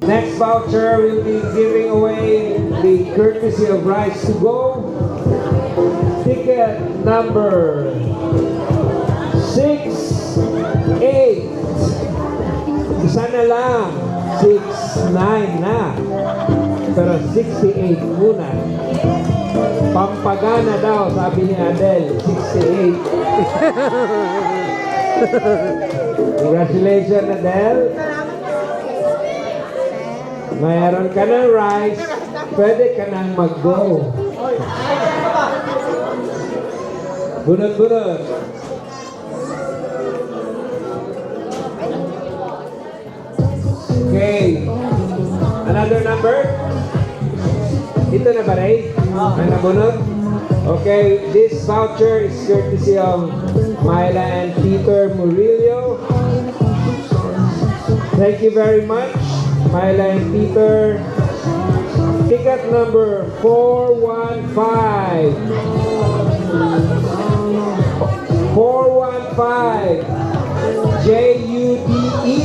Next voucher will be giving away the courtesy of Rice to Go. Ticket number 6-8. Isa na lang. 6-9 na. Pero 68 muna. Pampagana daw, sabi ni Adele. 68. Congratulations, Adele. Mayroon ka ng rice. Pwede ka nang mag-go. Bunot-bunot. Okay. Another number? Ito na ba, Ray? May nabunot? Okay, this voucher is courtesy of Myla and Peter Murillo. Thank you very much, Myla and Peter. Ticket number 415. 415. J-U-D-E.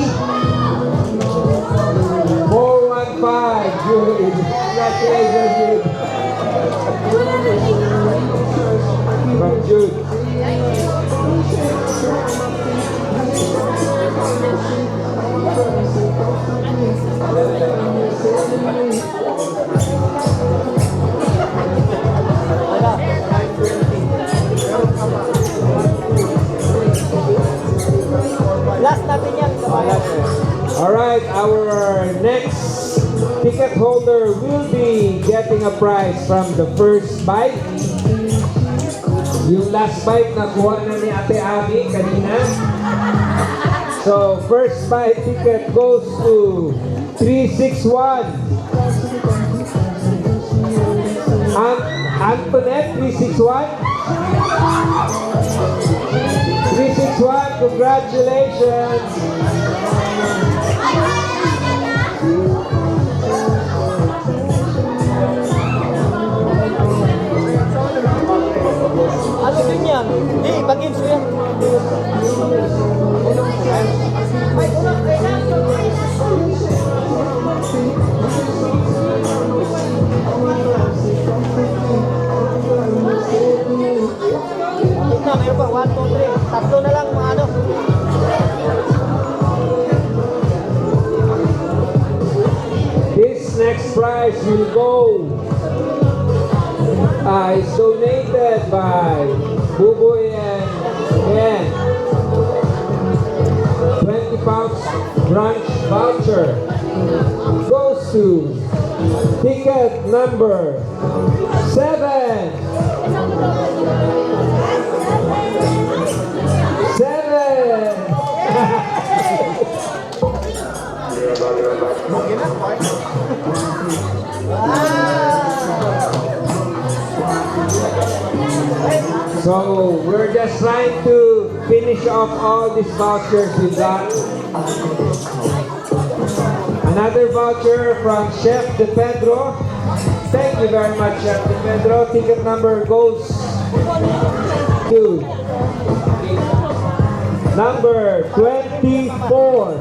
415. Jude. Congratulations, Jude. From Jude. Last natin yan. Alright, our next ticket holder will be getting a prize from the first bite. Yung last bite nakuha na ni Ate Abby kanina. So, first bite ticket goes to 361. Antoinette, 361. 361, congratulations! Ano din yan? Hindi, pag-games ko yan. Na, mayroon pa, 1, 2, 3. Tatlo na lang, mga ano. This next prize will go is donated by Buboy and Ken. 20 pounds brunch voucher goes to ticket number 7. 7. So we're just trying to finish off all these vouchers we got. Another voucher from Chef De Pedro. Thank you very much, Chef De Pedro. Ticket number goes to number 24.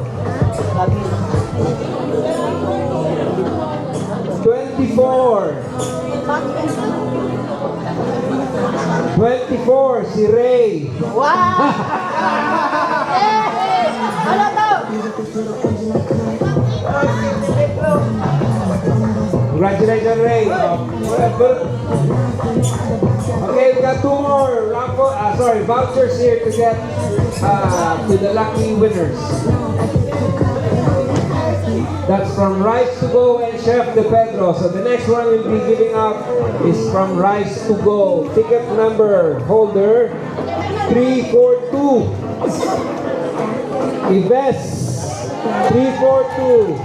24, si Ray. Wow! Ano to? Congratulations, Ray. Okay, we got 2 more vouchers here to get to the lucky winners. That's from Rice to Go and Chef De Pedro. So the next one we'll be giving out is from Rice to Go. Ticket number holder 342. Ives 342.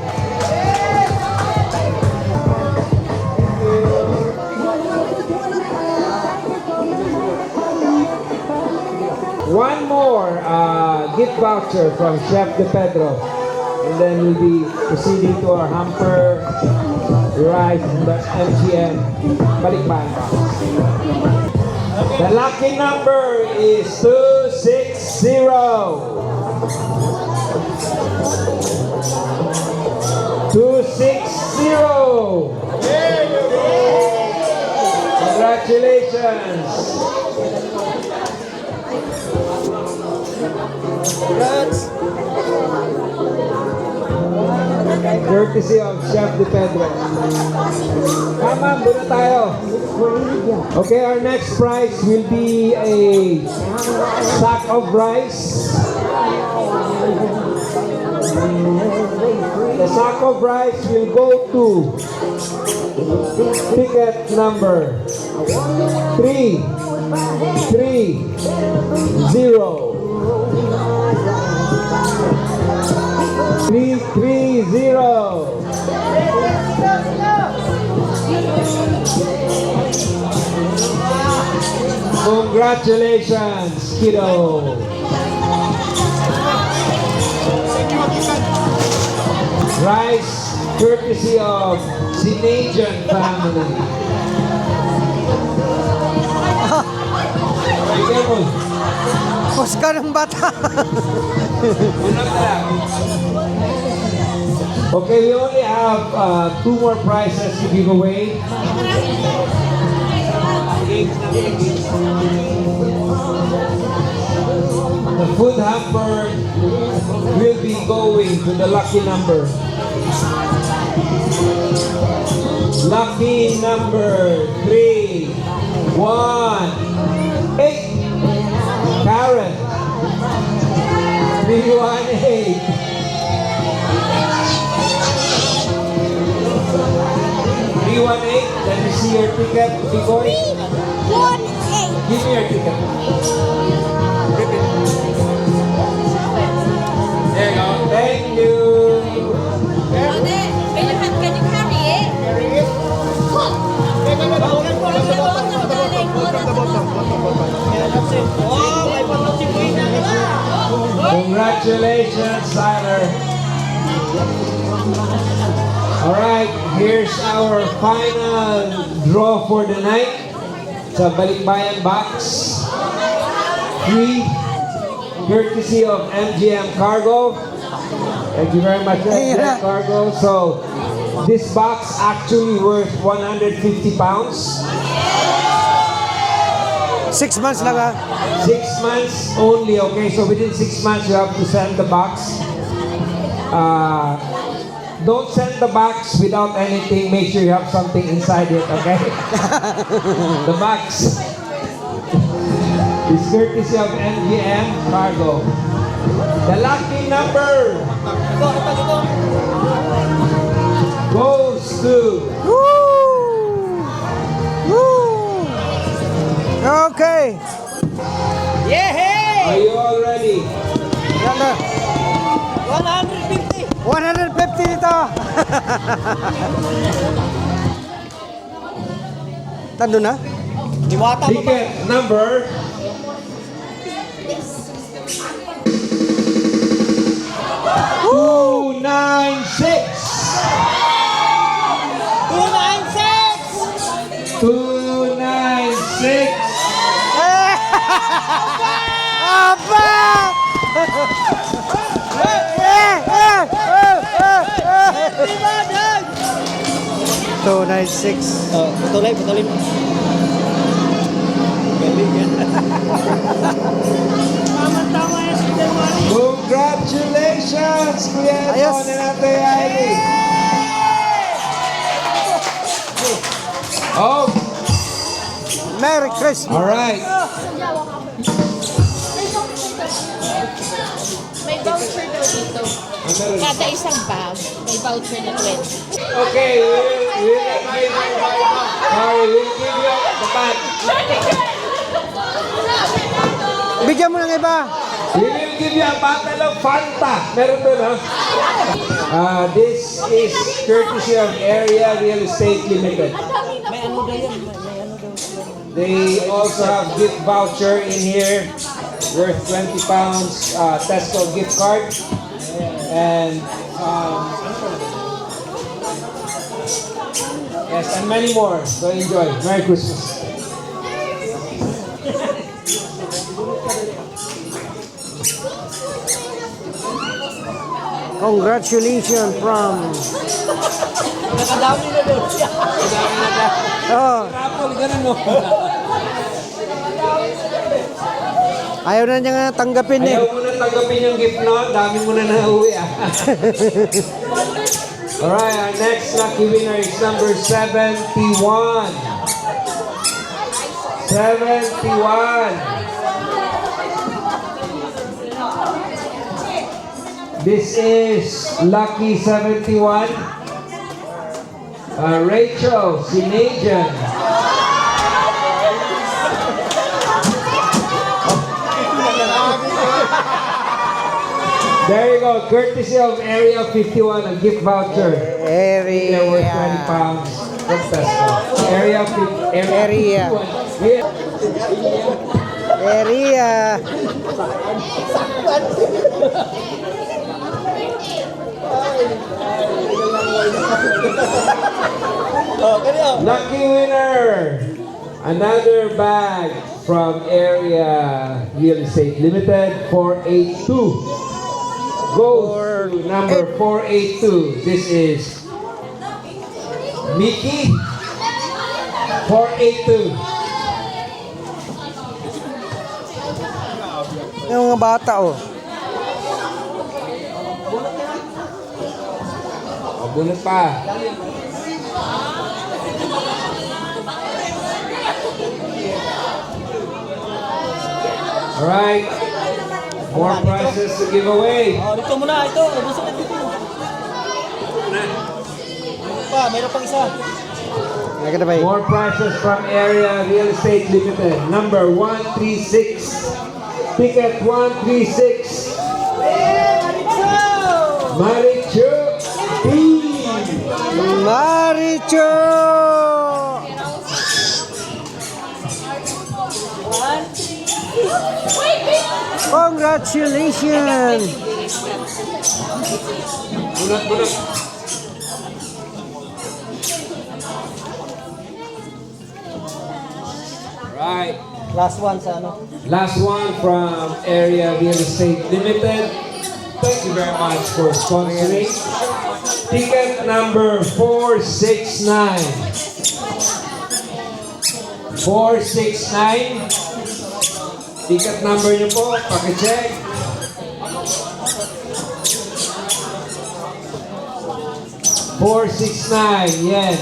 One more gift voucher from Chef De Pedro. And then we'll be proceeding to our hamper, rice, and the MGM Balikbayan box. The lucky number is 260. 260. Congratulations! Congrats. Courtesy of Chef De Pedro. Tama, muna tayo. Okay, our next prize will be a sack of rice. The sack of rice will go to ticket number 330. 330. Congratulations, kiddo. Rice courtesy of Sinasian family. Be careful. Oscar ng bata. Unang lang. Okay, we only have 2 more prizes to give away. The food hamper will be going to the lucky number. Lucky number 318. Karen. 318. 318. Let me see your ticket, big boy. 318. Give me your ticket. There you go. Thank you. Can you carry it? Wow, may patuloy na ka. Congratulations, Tyler. Alright, here's our final draw for the night. Sa Balikbayan box. 3, courtesy of MGM Cargo. Thank you very much, MGM Cargo. So, this box actually worth 150 pounds. 6 months lang ah. 6 months only, okay? So within 6 months, you have to send the box. Don't send the box without anything. Make sure you have something inside it, okay? The box is courtesy of MGM Cargo. The lucky number goes to... Woo! Woo! Okay. Yeah! Are you all ready? Yan na. 150. 150 dito. Tando na? Diwata mo ba? Ticket number 296. 296. 296. Aba! Dibadan! 296. Oh, patuloy mo. Galing yan. Tama-tama yan si Delmani. Congratulations, Kuya Ayos. Edmond and Ate Aileen. Oh, Merry Christmas. all right. May voucher daw dito. Kada isang bag, may voucher na 20. Okay, we'll give you the bag. Bigyan mo ng iba. We will give you a bottle of Fanta. Meron doon, ha? This is courtesy of Area Real Estate Limited. May ano daw yan? May ano daw. They also have gift voucher in here worth 20 pounds, Tesco gift card, and yes, and many more. So enjoy. Merry Christmas. Congratulations from... Nakadami na doon siya. Oh, Rapol, ganun mo. ayaw na niya nga tanggapin eh. Ayaw mo na tanggapin yung gift, no? Dami mo na nauwi, ah. Alright, our next lucky winner is number 71. 71. This is lucky 71. Rachel Sinajan. There you go, courtesy of Area 51, a gift voucher. They're worth 20 pounds. What's that stuff? Area 51. Area. Area. Oh, ganyan. Lucky winner! Another bag from Area Real Estate Limited, 482. Goes to number 482. This is Mickey, 482. Yung mga bata oh. Bunot pa. Alright. More prizes to give away. Oh, dito muna. Ito. Gusto na dito. Mayroon pang isa. Nakita ba yun? More prizes from Area Real Estate Limited. Number 136. Ticket 136. Marichu P. Maricho! Congratulations! Bunot, bunot. Right. Last one sa ano. Last one from Area Real Estate Limited. Thank you very much for sponsoring. Ticket number 469. 469. Ticket number niyo po, pakicheck. 469, yan.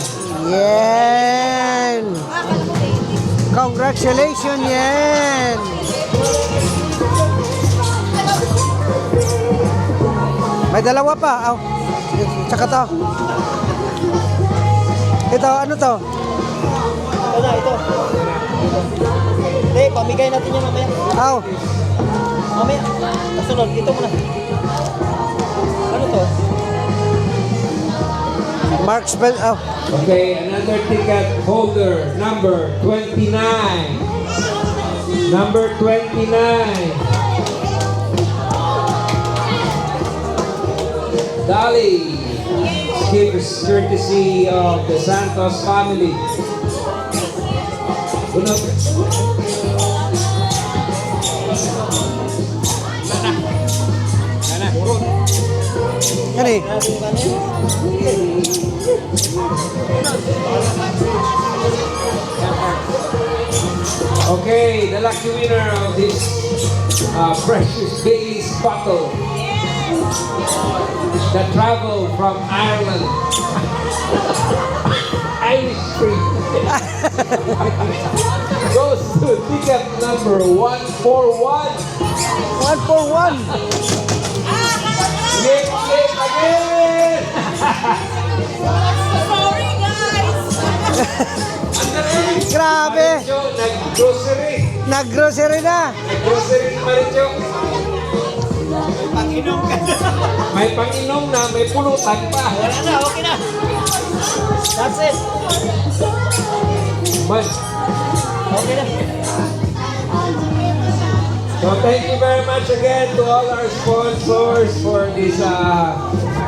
Yan! Congratulations, yan! May dalawa pa. Oh. Tsaka to. Ito, ano to? Ito na, ito. Hindi, pamigay natin yan mamaya. Aw, Mamaya. Kasunod, dito muna. Ano to? Mark Spell. Oh. Okay, another ticket holder, number 29. Number 29. Dali. Gives courtesy of the Santos family. Bunot. Yan eh. Okay, the lucky winner of this precious Baileys bottle that traveled from Ireland. Irish cream. Goes to ticket number 141. 141. Flip, flip again! Sorry, guys! Grabe. Maricho, nag-grocery. Nag-grocery na. Nag-grocery si Maricho. Pag-inom ka na. May pang-inom na, may pulutan pa. Wala na, okay na. That's it. Man. Okay na. So thank you very much again to all our sponsors for this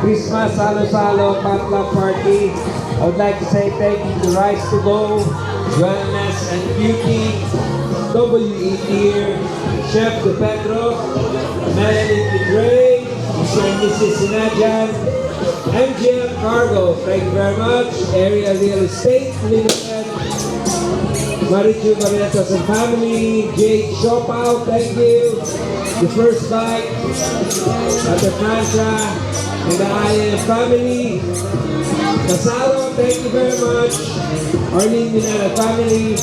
Christmas Salo-Salo Potluck Party. I would like to say thank you to Rise to Go, Wellness and Beauty, WE Deer, Chef De Pedro, Melanie Pedre, Mr. and Mrs. Sinajan, MGM Cargo, thank you very much. Area Real Estate Limited, Marichu Marinetos and family, Jade Shopao, thank you. The First Bite, Ate Francia, and the IM family. Casalo, thank you very much. Arlene Minana family,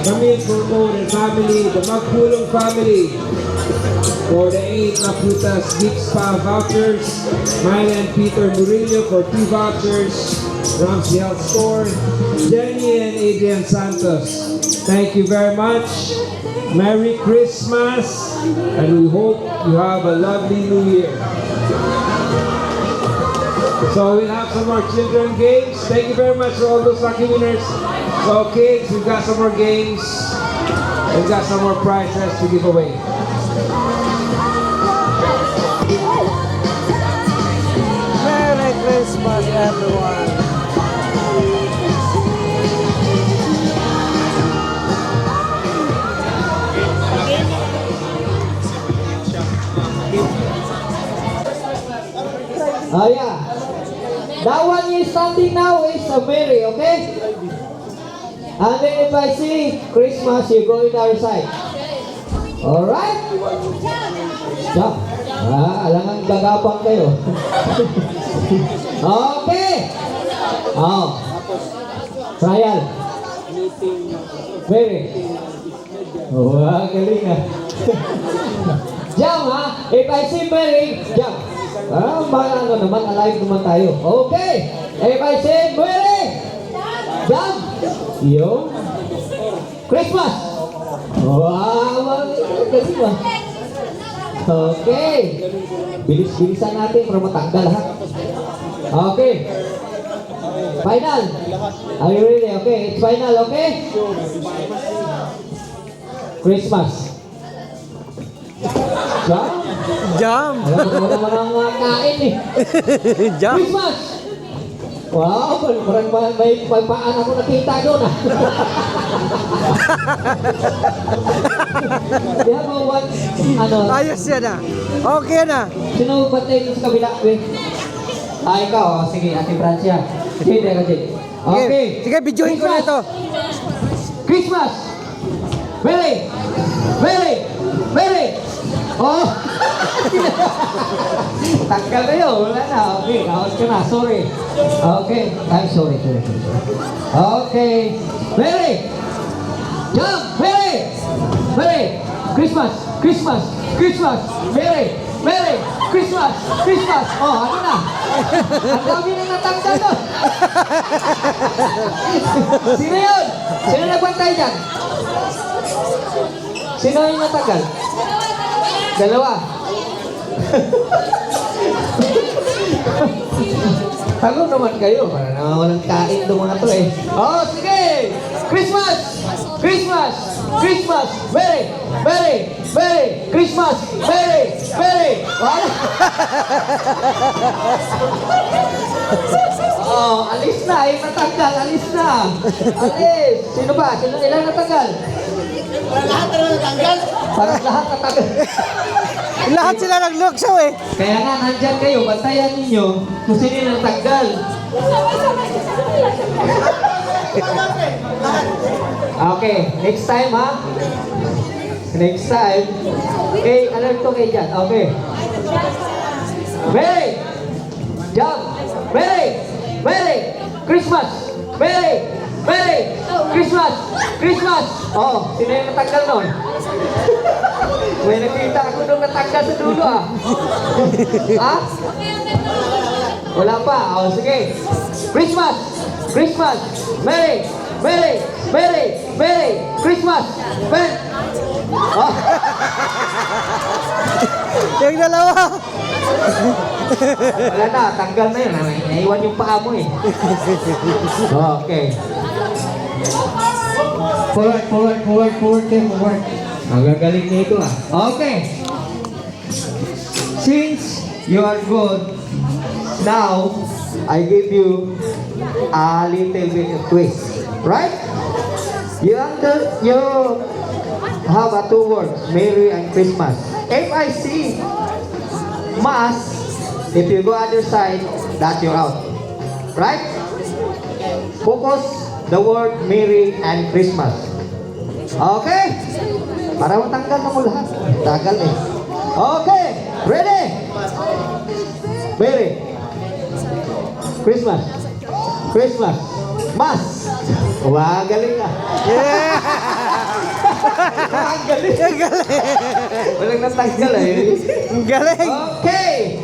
Camille Formon and family, the Magpulong family. For the 8 Naputas Deep Spa vouchers, Mylan Peter Murillo for 2 vouchers, Ramsey Health Store, Jenny and Adrian Santos. Thank you very much. Merry Christmas, and we hope you have a lovely New Year. So we'll have some more children games. Thank you very much for all those lucky winners. So kids, we've got some more games. We've got some more prizes to give away. Merry Christmas, everyone. Oh yeah. That one you're standing now is a Mary, okay? And then if I see Christmas, you go in the other side. Alright? Jump. Alangan gagapang kayo. Okay. Oh. Trial. Mary. Wah, galing ah. Jump ha. If I see Mary, jump. Ano naman, alive naman tayo. Okay. If I say Mary, jump. Yo. Christmas. Wow, galing ba? Okay. Bilis-bilisan natin para matanggal lahat. Okay. Final. Are you ready? Okay, it's final, okay? Christmas. Jump. Jam. Alam mo naman ang kain eh. Jam. Christmas! Wow, parang may paan ako nakita doon ah. Di ba one, ano, Ayos yan ah. Okay na. sino bantay dun sa kabila? Ikaw, oh, sige, Ate Francia. Sige, sige. Okay. Sige, videoin ko na ito. Christmas! Merry! Merry! Merry! Oh! Tanggal kayo, wala na. Okay, kaos ka na, sorry. Okay, ay, sorry. Okay, Merry! Jump! Merry! Merry! Christmas! Christmas! Christmas! Merry! Merry! Christmas! Christmas! Oh, ano na? Ang dami na natanggal doon. Sino yun? Sino nagbantay dyan? Sino yung natanggal? Dalawa. Tago naman kayo. Para naman walang kain doon mga to eh. Oh, sige! Christmas! Christmas! Christmas! Merry! Merry! Merry! Christmas! Merry! Merry! Wala! Oh, alis na. Yung natanggal, alis na. Alis. Sino ba? Sino ilang natanggal? Parang lahat natanggal. Lahat sila nagluksaw eh. Kaya nga, nandyan kayo, bantayan ninyo kung sino yung natanggal. Okay, next time ha? Next time. Okay, alam to kayo dyan. Okay. Merry! Jump! Merry! Merry! Christmas! Merry! Merry! Christmas! Christmas! Oh, sino yung natanggal nun? May nakita ako nung natanggal sa dulo ah. Ha? Wala pa. Oh, sige. Christmas! Christmas! Merry! Merry! Merry! Merry! Christmas! Merry! Oh. Yung dalawa. Wala na, tanggal na yun. Naiwan yung paa mo eh. Okay. Forward, kayo, forward. Ang gagaling nito ah. Okay. Since you are good, now, I give you a little bit of twist. Right? You have a 2 words, Merry and Christmas. If I see Mass, If you go other side, that's you're out. Right? Focus the word Merry and Christmas. Okay? Para matanggal na mo lahat. Tagal eh. Okay. Ready? Merry. Christmas. Christmas. Mas. Wah, galing ka. Yeah! Ang galing. Ang galing! Walang natanggal eh. Ang galing! Okay.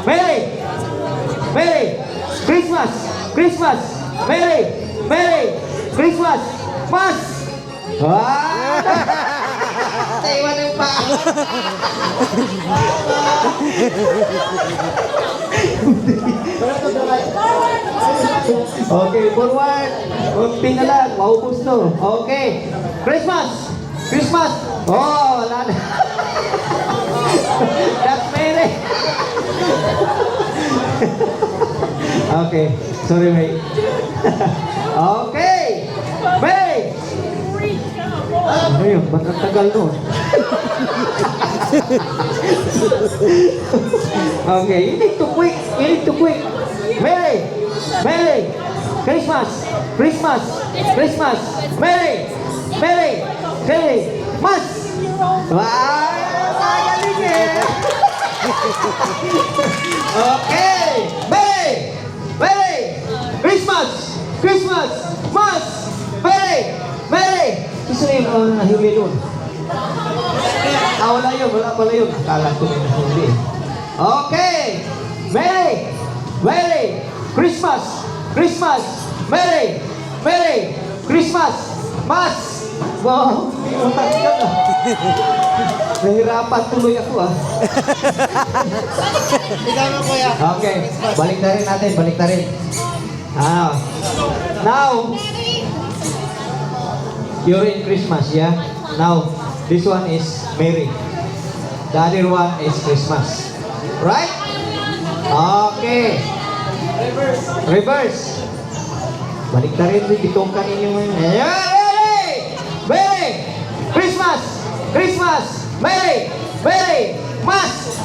Merry. Merry. Christmas. Christmas. Merry. Merry. Christmas. Mas. Wah. Iwan yung pa. Okay, forward. Kunti na lang. Maubos to. Okay. Christmas. Christmas. Oh, wala na. That's Merry. Okay. Sorry, mate. Okay. Merry. Ano yun? Ba't ang tagal nun? Okay, you need to quick. You need to quick. Merry. Merry. Christmas. Christmas. Christmas. Merry. Merry. Merry. Mas. Wow! Magaling eh. Okay. Merry. Merry. Christmas. Christmas. Mas. Merry. Merry. Gusto na yung nahuli doon. Wala yun. Wala pala yun. Akala ko may nahuli. Okay. Merry. Merry. Christmas. Christmas. Merry. Merry. Christmas. Mas. Wow. Matanggal na. Nahirapan tuloy ako ah. Okay. Balik na rin natin. Balik na rin. Now. You're in Christmas, yeah? Now, this one is Merry. The other one is Christmas. Right? Okay. Reverse. Reverse. Balik na rin, bitongkan ninyo ngayon. Merry! Merry! Christmas! Christmas! Merry! Merry! Mas!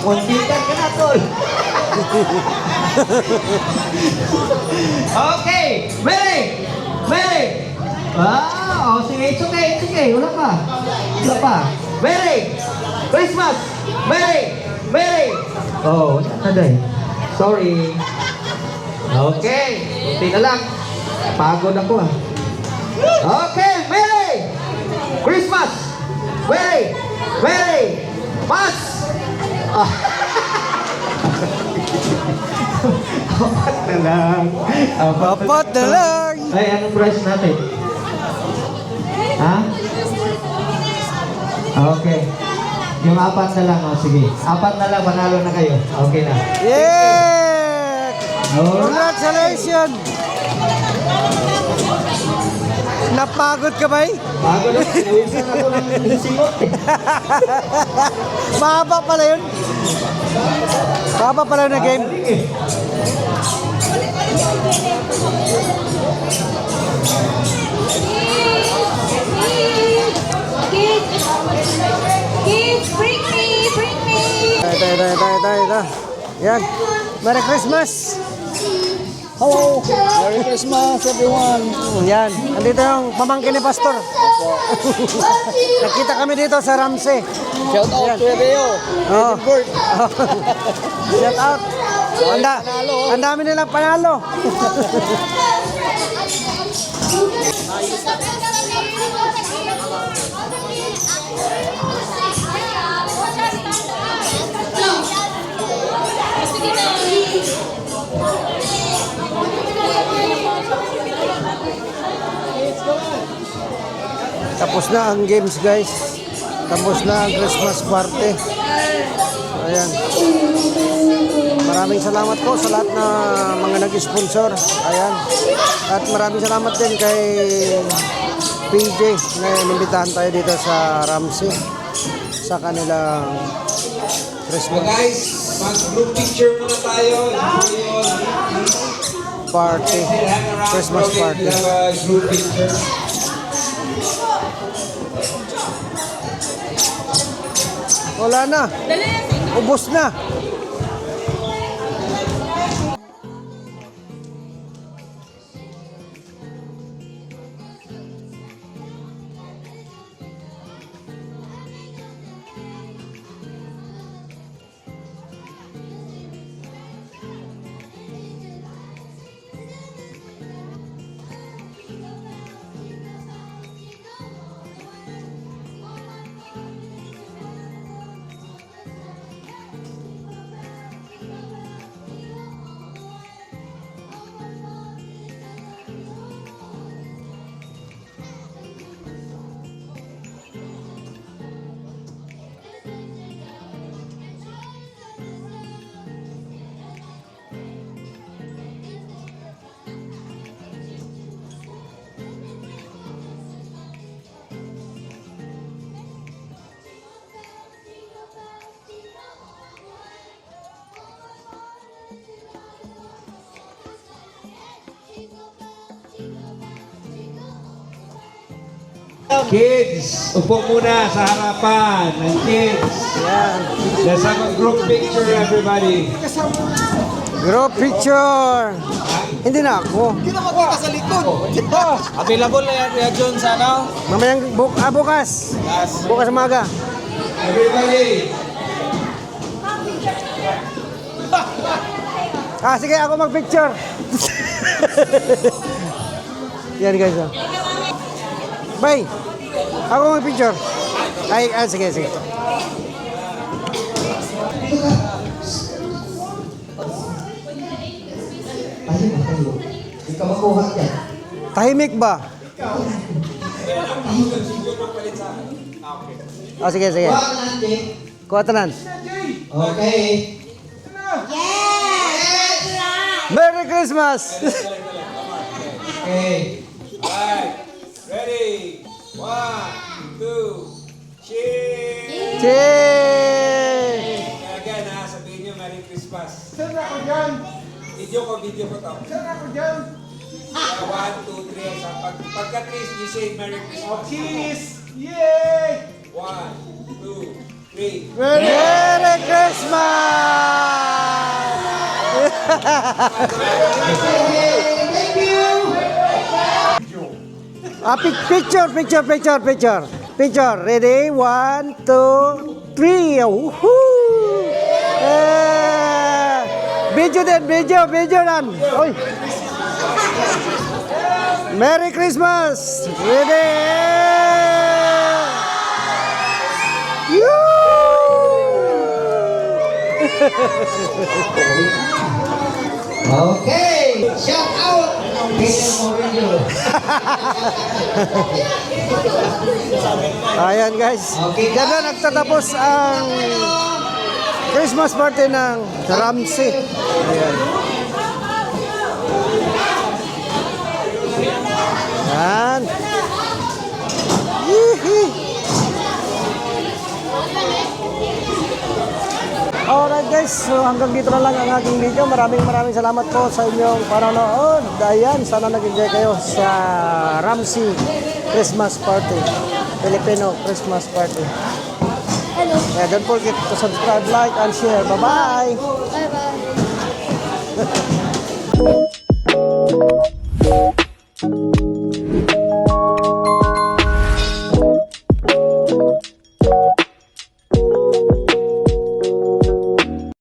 Muntikan ka na, tol. Okay, Merry! Merry! Sige, it's okay, it's okay. Wala pa. Wala pa. Merry! Christmas! Merry! Merry! Oh, wala na dahil. Sorry. Okay, kunti na lang. Pagod ako ah. Okay, Merry! Christmas! Merry! Merry! Mas! Apat na lang. Apat na lang! Ay, anong price natin? Ha? Okay. Yung apat na lang, oh, sige. Apat na lang, panalo na kayo. Okay na. Yeah! Alright. Congratulations! Napagod ka ba eh? Bago lang, nawisan ako ng singot eh. Mahaba pala yun. Mahaba pala yun na game. Galing eh. Kids, bring me, bring me. Ito. Yan. Merry Christmas! Hello! Merry Christmas, everyone! Yan. Andito yung pamangkin ni Pastor. Nakita kami dito sa Ramsey. Shout out to Rio! Oh. Bert! Shout out. Ang dami nilang panalo. Tapos na ang games, guys. Tapos na ang Christmas party. Ayan. Maraming salamat po sa lahat na mga nag-sponsor. Ayan. At maraming salamat din kay PJ na inimbitahan tayo dito sa Ramsey sa kanilang Christmas Guys, mag-group picture muna tayo. party. Christmas party. Group picture. Wala na. Ubos na. Kids, upo muna sa harapan ng kids. Yan. Let's have a group picture, everybody. Group picture. Hindi na ako. Available na yan, Kuya John, sa ano? Mamayang bukas. Bukas umaga. Everybody. Sige, ako mag-picture. Yan guys. Bye. Ako mag-picture. Sige. Ikaw makuha yan. Tahimik ba? Sige. Kuha ka Andy. Kuha tanan. Okay. Merry Christmas! Okay. Alright. Ready? 1, 2, cheers! Cheers! Again ha, sabihin nyo Merry Christmas. Saan ako dyan? Video ko to. Saan ako dyan? 1, 2, 3. So, pagka-kiss, you say Merry Christmas. Kiss! Yay! 1, 2, 3. Merry Christmas! Thank you. Picture. Ready? 1, 2, 3. Woohoo! Video dan. Oy. Merry Christmas! Ready? Okay. Shout out. Peter Morillo. Ayan guys. Okay, Diyan na nagtatapos ang Christmas party ng Ramsey. Ayan. Ayan. Yee-hee. Alright guys, so hanggang dito na lang ang aking video. Maraming salamat po sa inyong panonood. Ayan, sana nag-enjoy kayo sa Ramsey Christmas Party. Filipino Christmas Party. Hello. Yeah, don't forget to subscribe, like, and share. Bye-bye! Bye-bye.